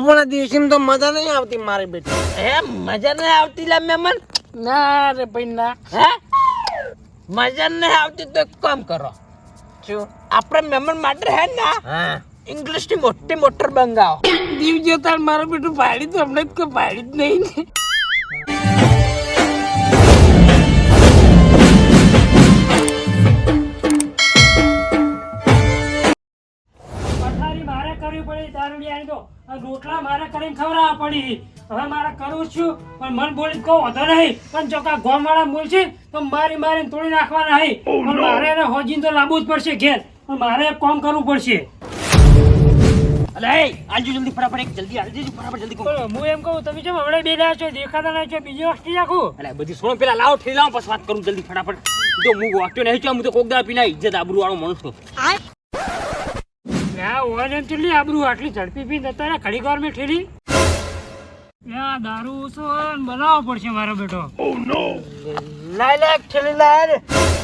પણ દેશી તો મજા નહીં આવતી મારી બેટી. હે મજા નહીં આવતી લા મહેમાન? ના રે ભાઈ ના. હે મજા નહીં આવતી તો એક કામ કરો, શું? આપણે મહેમાન માટે હે ને હા ઇંગ્લિશ ની મોટી મોટર બંગાવો. દીવ જતા મારું બેટું ભાડી તો હમણાં કોઈ ભાડી જ નહીં ને. મારે કરવી પડી દારૂડિયા તો રોટલા મારે કરીને ખવડાવવા પડી. હવે મારે કરવું છું પણ મન બોલી કહું વધો નહીં, પણ જો કા ગોમ વાળા બોલશે તો મારી મારીને તોડી નાખવાના નહીં. પણ મારે એને હોજીને તો લાવવું જ પડશે ઘેર, પણ મારે એક કામ કરવું પડશે. અલે આલજો જલ્દી ફટાફટ, એક જલ્દી આલજો ફટાફટ જલ્દી. પણ હું એમ કહું તમે જેમ હમણાં બેઠા છો દેખાતા નહીં છો, બીજી વસ્તુ નાખું. અલે બધી સોનો પેલા લાવો ઠેલી લાવો પછી વાત કરું જલ્દી ફટાફટ. જો હું વાટ્યો નહીં છું, હું તો કોકદા પીના ઇજ્જત આબરૂ વાળો માણસ છું. કેટલી આબરૂ આટલી ઝડપી પી જતા ઘડી વાર મેં ઠેલી. દારૂ શું બનાવવો પડશે મારો બેટો. લાય લે ઠેલી લાય રે.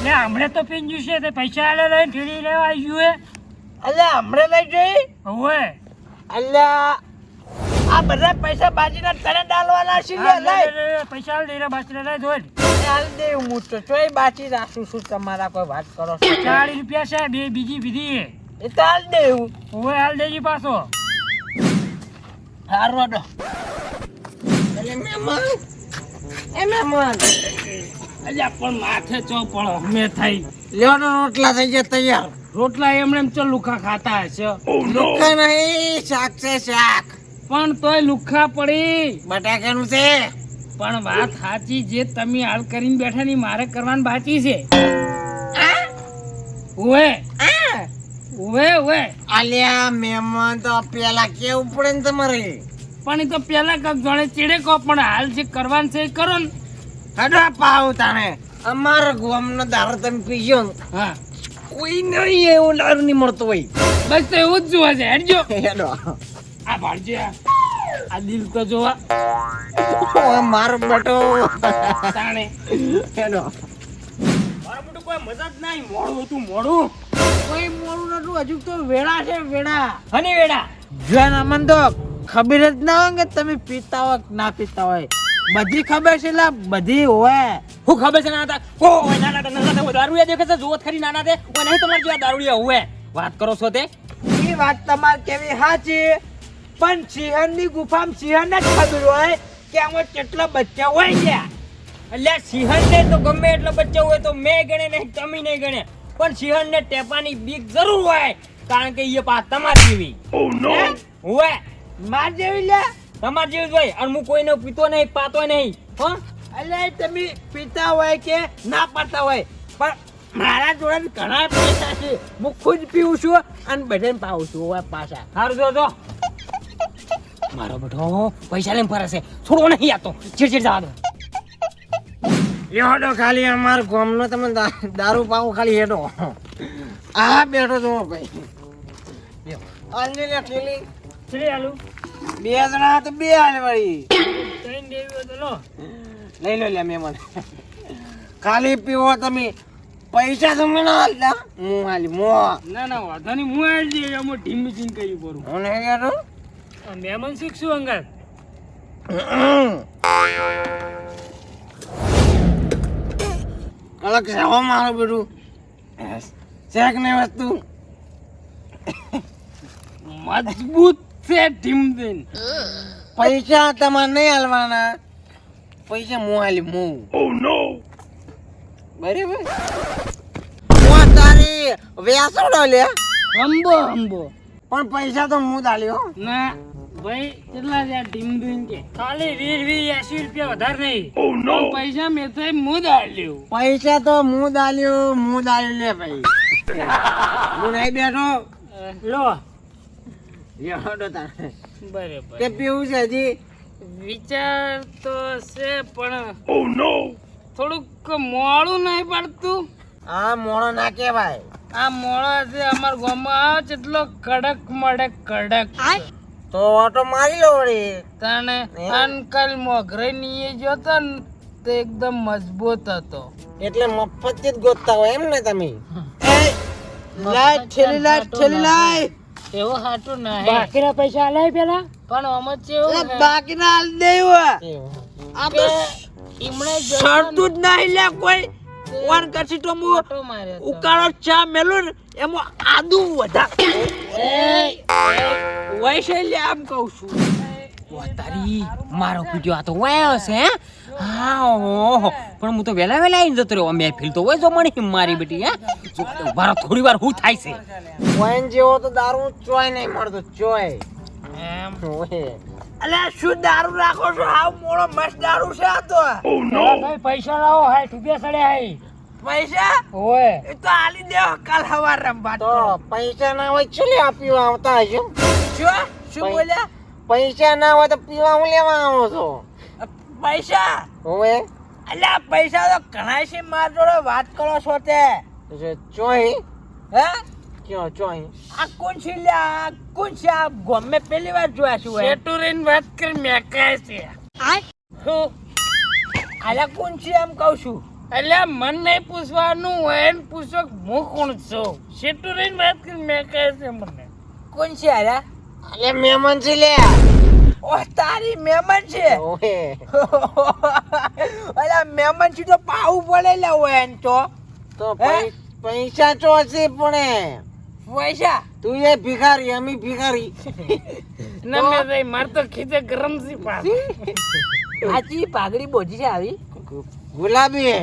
ને હમણે તો પીન જશે તે પૈસા આલે લઈને ઠેલી લેવા આવ્યું હે. અલ્યા હમણાં લઈ જઈ. હવે અલ્યા આ બધા પૈસા બાજીના તને ડાલવાના છે લે લઈ. પૈસા આલ દે રે બાચરે લઈ ધોઈ. હાલ દે હું તો ચોય બાચી રાખું છું. તમારા કોઈ વાત કરો છો? 40 રૂપિયા છે, બે બીજી વિધી એ તો હાલ દે હું. હવે હાલ દેજી પાછો. હારો ડો. એટલે મહેમાન એ મહેમાન અલ્યા પણ માથે ચો પડો મે થઈ. લેવાનો રોટલા થઈ ગયા તૈયાર. રોટલા એમણે એમ ચો લુખા ખાતા હશે. લુખા નહીં શાક છે શાક. પણ તોય લુખા પડી. બટાકાનું છે. પણ વાત સાચી જે તમે હાલ કરીને બેઠા ની મારે કરવાનું બાકી છે. ઓએ ઓએ ઓએ અલ્યા મહેમાન તો પેલા કેવું પડે ને તમારે. પણ એ તો પેલા કક જોડે ચીડે કો, પણ હાલ જે કરવાનું છે એ કરો ને. હડો પાવ તાણે અમારા ગામનો દારૂ તમે પીજો ને હા કોઈ નહીં એવું દારૂ નહીં મળતો હોય. બસ તો એવું જ જોવા છે. હેડજો હેડો. આ ભાડજે આ દિલ તો જોવા મારો બેટો તાણે હેડો. મારો બેટો કોઈ મજા જ નહીં. મોડું હતું મોડું. કોઈ મોડું નતું. હજુ તો વેળા છે વેળા. હની વેડા જોન અમન તો ખબર જ ના હોય કે તમે પીતા હોય કે ના પીતા હોય. બધી ખબર છે લા, બધી હોય. હું ખબર છે નાના કો હોય નાના દારૂડિયા દેખે છે જોત ખરી નાના તે ઓય નહીં તમાર જેવા દારૂડિયા હોય. વાત કરો છો તે એ વાત તમાર કેવી સાચી, પણ સિંહણની ગુફામાં સિંહણને જ ખબર હોય કે આમાં કેટલા બચ્ચા હોય છે. અલ્યા સિંહણ ને તો ગમે એટલો બચ્ચો હોય તો મેં ગણે નહીં તમે નહીં ગણે, પણ સિંહણ ને ટેપાની બીક જરૂર હોય, કારણ કે એ પા તમાર જેવી હોય. માર જેવી લે. તમાર જેવી જ હોય. અને હું કોઈને પીતો નહીં પાતો નહીં. હો અલ્યા તમે પીતા હોય કે ના પાતા હોય, પણ મારા જોડે ઘણા પૈસા છે. હું ખુદ પીવું છું અને બધાને પાવું છું હવે પાછા. સારું જો મારો બેટો પૈસા લઈને ફરે છે, થોડો નહીં આતો ચીડચીડ જવા દો. હેડો ખાલી અમાર ગામનો તમે દારૂ પાવો ખાલી હેડો. આ બેઠો છો ભાઈ. આલની લે ઠેલી. ચલી આલુ બે જણા તો બે આલે વળી. ટ્રેન દેવી તો લો લઈ લો લે મહેમાન. ખાલી પીવો તમે, પૈસા તમે ના આલતા. હું હાલી મો ના ના વાંધો નહીં. હું આવી જઈએ અમે ઢીમ ચીન કરી કરું. હું નહીં હેડો. મહેમાન શીખશું અંગાત. કલક છે હો મારું બેટું. શેક ને વસ્તુ મજબૂત છે ઢીમ દિન. પૈસા તમારે નહીં હાલવાના. પૈસા હું હાલી હું. બરાબર. હું તારી વ્યાસોડો લે. હંબો હંબો પણ પૈસા તો હું દાલ્યો. ના ભાઈ કેટલા છે ઢીમ દિન કે ખાલી 20-80 રૂપિયા વધારે નહીં. પૈસા મેં તો મું દાલ્યું. પૈસા તો હું દાલ્યો લે ભાઈ. હું નહીં બેઠો. લો હેડો તારે. બરાબર કે પીવું છે હજી? વિચાર તો છે પણ થોડુંક મોડું નહીં પડતું. હા મોડો ના કહેવાય. આ મોડો છે અમારા ગામમાં આવે છે એટલો કડક મળે કડક. તો ઓટો મારી લો વળી. તને અંકલ મોઘરે ની જોતો ને તો એકદમ મજબૂત હતો. એટલે મફત જ ગોતતા હોય એમ ને તમે? લાય ઠેલી લાય. એવો હાટું ના બાકીના પૈસા આલાય પેલા પણ આમાં કેવું છે બાકીના હાલ દેવું આ તો ઈમણે સરતું જ નહીં લે કોઈ કોણ કરશી તો હું જતો માર્યો તો. ઉકાળો ચા મેલું ને એમાં આદુ વધા વૈસે લે આમ કહું છું તારી મારો પીટ્યો આ તો વાયો છે હે? હા ઓહો પણ હું તો વેલા આવીને જતો રહ્યો મહેફિલ તો હોય જો મણી મારી બેટી હે જો ઉભા રહો, થોડી વાર હું થાય છે વાઈન જેવો તો દારૂ ચોય નહીં મળતો ચોય એમ અલ્યા શું દારૂ રાખો છો હાવ મોળો મસ્ત દારૂ છે આ તો ભાઈ પૈસા લાવો 60 રૂપિયા સડ્યા હે પૈસા ઓય એ તો આલી દેવો કાલ હવાર રંબા તો પૈસા ના હોય ચલે પીવા આવતા હશો શું બોલ્યા પૈસા ના હોય તો પીવા હું લેવા આવો છો પૈસા હવે અલ્યા પૈસા તો ઘણા છે માર જોડે વાત કરો છો તે ચોઈ હે ક્યાં ચોઈ આ કોણ છે લ્યા કોણ છે આ ગમે પહેલી વાર જોયા છું શેટુરીન વાત કરી મેકાય છે અલ્યા કોણ છે એમ કહું છું અલ્યા મન નહીં પૂછવાનું હોય ને પૂછો કે હું કોણ છું શેટુરીન વાત કરી મેકાય છે મને કોણ છે અલ્યા અલે મહેમાન છે લે ઓહ તારી મહેમાન છે ઓહે અલ્યા મહેમાન છે તો પાવું પડે લે હોય એમ તો તો હે? પૈસા ચો છે પણ પૈસા તું એ ભિખારી અમી ભિખારી ના મેં ભાઈ માર તો ખીચે ગરમ સી પાસ આજી પાઘડી બોજી છે આવી ગુલાબી હે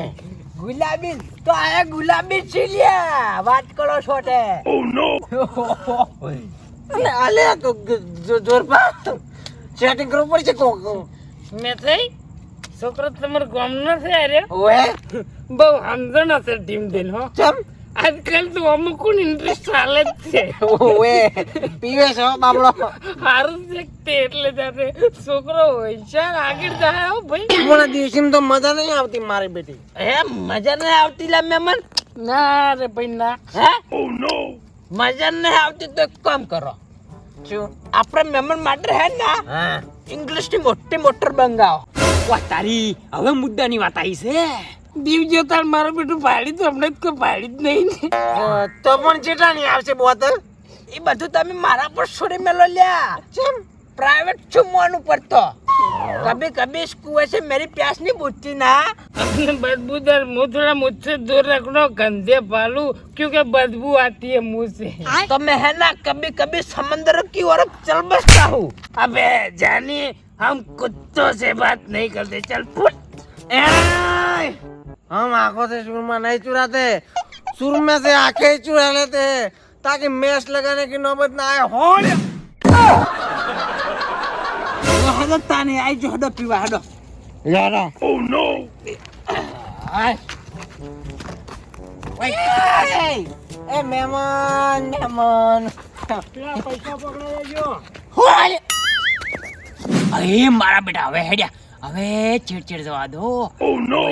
ગુલાબી તો આ ગુલાબી છે લ્યા વાત કરો છો તે અલે અલે તો જોરપા સેટિંગ કરવું પડશે કોક મેં થઈ છોકરો તમારો ગામ નો છે અરે ઓહે બહુ સમજણ હશે ટીમ દિન હો ચમ આજકાલ તો અમુક ઇન્ટરેસ્ટ ચાલે જ છે ઓહે પીવે છો બાબળો સારું છે એટલે જાતે છોકરો હોશિયાર આગળ જાય હો ભાઈ મોણા દિવસી તો મજા નહીં આવતી મારી બેટી હે મજા નહીં આવતી લા મહેમાન ના રે ભાઈ ના હે મજા નહીં આવતી તો એક કામ કરો શું આપણે મહેમાન માટે હે ને હા ઇંગ્લિશ ની મોટી મોટર બંગાવો વાહ તારી હવે મુદ્દાની વાત આવી છે દીવ જોતા મારું બેટું ભાડી તો હમણાં જ કોઈ ભાડી જ નહીં ને તો પણ ચેટાની આવશે બોતલ એ બધું તમે મારા પર છોડી મેલો લ્યા ચમ પ્રાઇવેટ છું મોનું પડતો कभी कभी इस कुएं से मेरी प्यास नहीं बुझती ना अपने बदबूदार मुंह थोड़ा मुझसे दूर रखना गंदे बालू क्योंकि बदबू आती है मुंह से तो मैं है ना कभी कभी समंदर की ओर चल बसता हूँ अबे जानिए हम कुत्तों से बात नहीं करते चल फुट हम आंखों से सुरमा नहीं चुराते सुर में से आंखें चुरा लेते हैं ताकि मैच लगाने की नौबत ना आए हो हदो ताने आई जो हदो पीवा हदो यारा ओह नो आई ए मेहमान मेहमान પેલા પૈસા પકડાઈ લેજો અરે મારા બેટા હવે હેડ્યા હવે ચેડ જવા દો ओह नो